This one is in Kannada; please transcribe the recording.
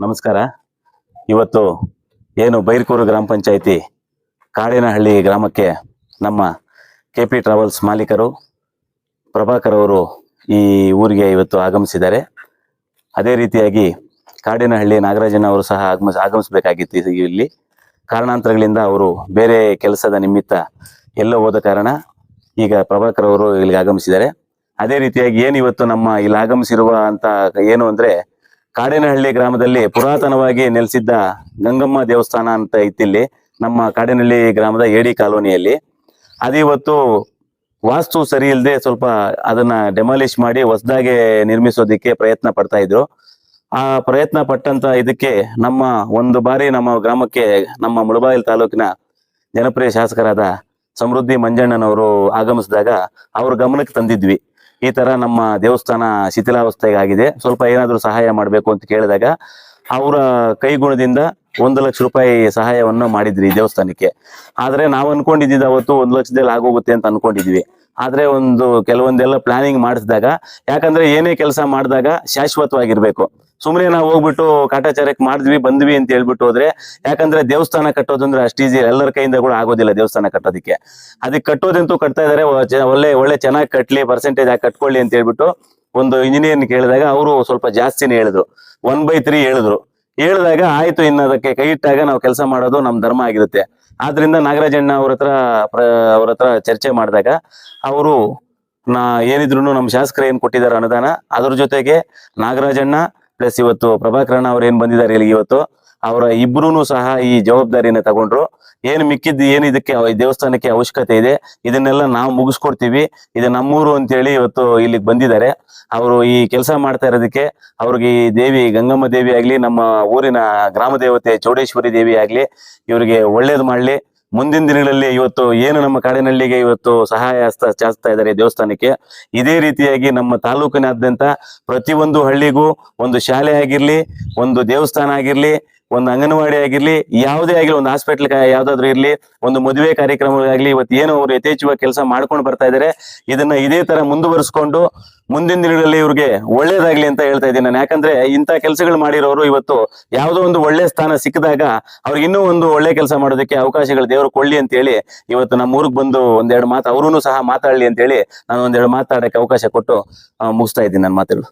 ನಮಸ್ಕಾರ. ಇವತ್ತು ಏನು ಬೈರ್ಕೂರು ಗ್ರಾಮ ಪಂಚಾಯಿತಿ ಕಾಡೇನಹಳ್ಳಿ ಗ್ರಾಮಕ್ಕೆ ನಮ್ಮ KP ಟ್ರಾವೆಲ್ಸ್ ಮಾಲೀಕರು ಪ್ರಭಾಕರ್ ಅವರು ಈ ಊರಿಗೆ ಇವತ್ತು ಆಗಮಿಸಿದ್ದಾರೆ. ಅದೇ ರೀತಿಯಾಗಿ ಕಾಡೇನಹಳ್ಳಿ ನಾಗರಾಜಣ್ಣ ಅವರು ಸಹ ಆಗಮಿಸಬೇಕಾಗಿತ್ತು. ಇಲ್ಲಿ ಕಾರಣಾಂತರಗಳಿಂದ ಅವರು ಬೇರೆ ಕೆಲಸದ ನಿಮಿತ್ತ ಎಲ್ಲೋ ಹೋದ ಕಾರಣ ಈಗ ಪ್ರಭಾಕರ್ ಅವರು ಇಲ್ಲಿಗೆ ಆಗಮಿಸಿದ್ದಾರೆ. ಅದೇ ರೀತಿಯಾಗಿ ಏನು ಇವತ್ತು ನಮ್ಮ ಇಲ್ಲಿ ಆಗಮಿಸಿರುವ ಅಂತ ಏನು ಅಂದ್ರೆ, ಕಾಡೇನಹಳ್ಳಿ ಗ್ರಾಮದಲ್ಲಿ ಪುರಾತನವಾಗಿ ನೆಲೆಸಿದ್ದ ಗಂಗಮ್ಮ ದೇವಸ್ಥಾನ ಅಂತ ಇತ್ತಿಲ್ಲಿ ನಮ್ಮ ಕಾಡೇನಹಳ್ಳಿ ಗ್ರಾಮದ ಏಡಿ ಕಾಲೋನಿಯಲ್ಲಿ. ಅದಿವತ್ತು ವಾಸ್ತು ಸರಿ ಇಲ್ಲದೆ ಸ್ವಲ್ಪ ಅದನ್ನ ಡೆಮಾಲಿಷ್ ಮಾಡಿ ಹೊಸದಾಗಿ ನಿರ್ಮಿಸೋದಿಕ್ಕೆ ಪ್ರಯತ್ನ ಪಡ್ತಾ ಇದ್ರು. ಆ ಪ್ರಯತ್ನ ಪಟ್ಟಂತ ಇದಕ್ಕೆ ನಮ್ಮ ಒಂದು ಬಾರಿ ನಮ್ಮ ಗ್ರಾಮಕ್ಕೆ ನಮ್ಮ ಮುಳಬಾಗಿಲು ತಾಲೂಕಿನ ಜನಪ್ರಿಯ ಶಾಸಕರಾದ ಸಮೃದ್ಧಿ ಮಂಜಣ್ಣನವರು ಆಗಮಿಸಿದಾಗ ಅವ್ರ ಗಮನಕ್ಕೆ ತಂದಿದ್ವಿ. ಈ ತರ ನಮ್ಮ ದೇವಸ್ಥಾನ ಶಿಥಿಲಾವಸ್ಥೆಗಾಗಿದೆ, ಸ್ವಲ್ಪ ಏನಾದರೂ ಸಹಾಯ ಮಾಡಬೇಕು ಅಂತ ಕೇಳಿದಾಗ ಅವರ ಕೈಗುಣದಿಂದ 1 ಲಕ್ಷ ರೂಪಾಯಿ ಸಹಾಯವನ್ನು ಮಾಡಿದ್ರಿ ದೇವಸ್ಥಾನಕ್ಕೆ. ಆದ್ರೆ ನಾವು ಅನ್ಕೊಂಡಿದ್ದ ಅವತ್ತು 1 ಲಕ್ಷದಲ್ಲಿ ಆಗೋಗುತ್ತೆ ಅಂತ ಅನ್ಕೊಂಡಿದ್ವಿ. ಆದ್ರೆ ಕೆಲವೊಂದೆಲ್ಲ ಪ್ಲಾನಿಂಗ್ ಮಾಡಿಸಿದಾಗ, ಯಾಕಂದ್ರೆ ಏನೇ ಕೆಲಸ ಮಾಡಿದಾಗ ಶಾಶ್ವತವಾಗಿರ್ಬೇಕು. ಸುಮ್ಮನೆ ನಾವು ಹೋಗ್ಬಿಟ್ಟು ಕಾಟಾಚಾರಕ್ಕೆ ಮಾಡಿದ್ವಿ ಬಂದ್ವಿ ಅಂತ ಹೇಳ್ಬಿಟ್ಟು ಹೋದ್ರೆ, ಯಾಕಂದ್ರೆ ದೇವಸ್ಥಾನ ಕಟ್ಟೋದಂದ್ರೆ ಅಷ್ಟು ಈಸಿ ಎಲ್ಲರ ಕೈಯಿಂದ ಕೂಡ ಆಗೋದಿಲ್ಲ. ದೇವಸ್ಥಾನ ಕಟ್ಟೋದಕ್ಕೆ ಅದಕ್ಕೆ ಕಟ್ಟೋದಂತೂ ಕಟ್ತಾ ಇದಾರೆ, ಒಳ್ಳೆ ಚೆನ್ನಾಗಿ ಕಟ್ಲಿ, ಪರ್ಸೆಂಟೇಜ್ ಆಗಿ ಕಟ್ಕೊಳ್ಳಿ ಅಂತ ಹೇಳ್ಬಿಟ್ಟು ಒಂದು ಇಂಜಿನಿಯರ್ನ ಕೇಳಿದಾಗ ಅವರು ಸ್ವಲ್ಪ ಜಾಸ್ತಿನೇ ಹೇಳಿದ್ರು, 1/3 ಹೇಳಿದಾಗ ಆಯ್ತು, ಇನ್ನು ಅದಕ್ಕೆ ಕೈ ಇಟ್ಟಾಗ ನಾವು ಕೆಲಸ ಮಾಡೋದು ನಮ್ ಧರ್ಮ ಆಗಿರುತ್ತೆ. ಆದ್ರಿಂದ ನಾಗರಾಜಣ್ಣ ಅವ್ರ ಹತ್ರ ಚರ್ಚೆ ಮಾಡಿದಾಗ ಅವರು ಏನಿದ್ರು ನಮ್ಮ ಶಾಸಕರು ಏನ್ ಕೊಟ್ಟಿದ್ದಾರೆ ಅನುದಾನ, ಅದ್ರ ಜೊತೆಗೆ ನಾಗರಾಜಣ್ಣ ಪ್ಲಸ್ ಇವತ್ತು ಪ್ರಭಾಕರಣ್ಣ ಅವ್ರು ಏನ್ ಬಂದಿದ್ದಾರೆ ಇಲ್ಲಿ ಇವತ್ತು, ಅವರ ಇಬ್ರು ಸಹ ಈ ಜವಾಬ್ದಾರಿನ ತಗೊಂಡ್ರು. ಏನು ಮಿಕ್ಕಿದ್ದು ಏನು ಇದಕ್ಕೆ ದೇವಸ್ಥಾನಕ್ಕೆ ಅವಶ್ಯಕತೆ ಇದೆ ಇದನ್ನೆಲ್ಲ ನಾವು ಮುಗಿಸ್ಕೊಡ್ತೀವಿ, ಇದು ನಮ್ಮೂರು ಅಂತೇಳಿ ಇವತ್ತು ಇಲ್ಲಿಗೆ ಬಂದಿದ್ದಾರೆ. ಅವರು ಈ ಕೆಲಸ ಮಾಡ್ತಾ ಇರೋದಕ್ಕೆ ಅವ್ರಿಗೆ ಈ ದೇವಿ ಗಂಗಮ್ಮ ದೇವಿ ಆಗ್ಲಿ, ನಮ್ಮ ಊರಿನ ಗ್ರಾಮ ದೇವತೆ ಚೌಡೇಶ್ವರಿ ದೇವಿ ಆಗ್ಲಿ, ಇವರಿಗೆ ಒಳ್ಳೇದು ಮಾಡ್ಲಿ. ಮುಂದಿನ ದಿನಗಳಲ್ಲಿ ಇವತ್ತು ಏನು ನಮ್ಮ ಕಾಡೇನಹಳ್ಳಿಗೆ ಇವತ್ತು ಸಹಾಯ ಹಸ್ತ ಚಾಚ್ತಾ ಇದ್ದಾರೆ ದೇವಸ್ಥಾನಕ್ಕೆ, ಇದೇ ರೀತಿಯಾಗಿ ನಮ್ಮ ತಾಲೂಕಿನಾದ್ಯಂತ ಪ್ರತಿಯೊಂದು ಹಳ್ಳಿಗೂ ಒಂದು ಶಾಲೆ ಆಗಿರ್ಲಿ, ಒಂದು ದೇವಸ್ಥಾನ ಆಗಿರ್ಲಿ, ಒಂದು ಅಂಗನವಾಡಿ ಆಗಿರ್ಲಿ, ಯಾವುದೇ ಆಗಿರ್ಲಿ, ಒಂದು ಹಾಸ್ಪಿಟ್ಲ್ ಯಾವ್ದಾದ್ರು ಇರ್ಲಿ, ಒಂದು ಮದುವೆ ಕಾರ್ಯಕ್ರಮಗಳಾಗ್ಲಿ, ಇವತ್ತು ಏನು ಅವರು ಯಥೇಚ್ಛವಾಗಿ ಕೆಲಸ ಮಾಡ್ಕೊಂಡು ಬರ್ತಾ ಇದ್ದಾರೆ. ಇದನ್ನ ಇದೇ ತರ ಮುಂದುವರಿಸ್ಕೊಂಡು ಮುಂದಿನ ದಿನಗಳಲ್ಲಿ ಇವ್ರಿಗೆ ಒಳ್ಳೇದಾಗ್ಲಿ ಅಂತ ಹೇಳ್ತಾ ಇದ್ದೀನಿ ನಾನು. ಯಾಕಂದ್ರೆ ಇಂಥ ಕೆಲಸಗಳು ಮಾಡಿರೋರು ಇವತ್ತು ಯಾವುದೋ ಒಂದು ಒಳ್ಳೆ ಸ್ಥಾನ ಸಿಕ್ಕಿದಾಗ ಅವ್ರಿಗೆ ಇನ್ನೂ ಒಂದು ಒಳ್ಳೆ ಕೆಲಸ ಮಾಡೋದಕ್ಕೆ ಅವಕಾಶಗಳು ದೇವರು ಕೊಳ್ಳಿ ಅಂತ ಹೇಳಿ ಇವತ್ತು ನಮ್ಮ ಊರಿಗೆ ಬಂದು 1-2 ಮಾತು ಅವರೂ ಸಹ ಮಾತಾಡ್ಲಿ ಅಂತ ಹೇಳಿ ನಾನು 1-2 ಮಾತಾಡಕ್ಕೆ ಅವಕಾಶ ಕೊಟ್ಟು ಮುಗಿಸ್ತಾ ಇದ್ದೀನಿ ನನ್ನ ಮಾತುಗಳು.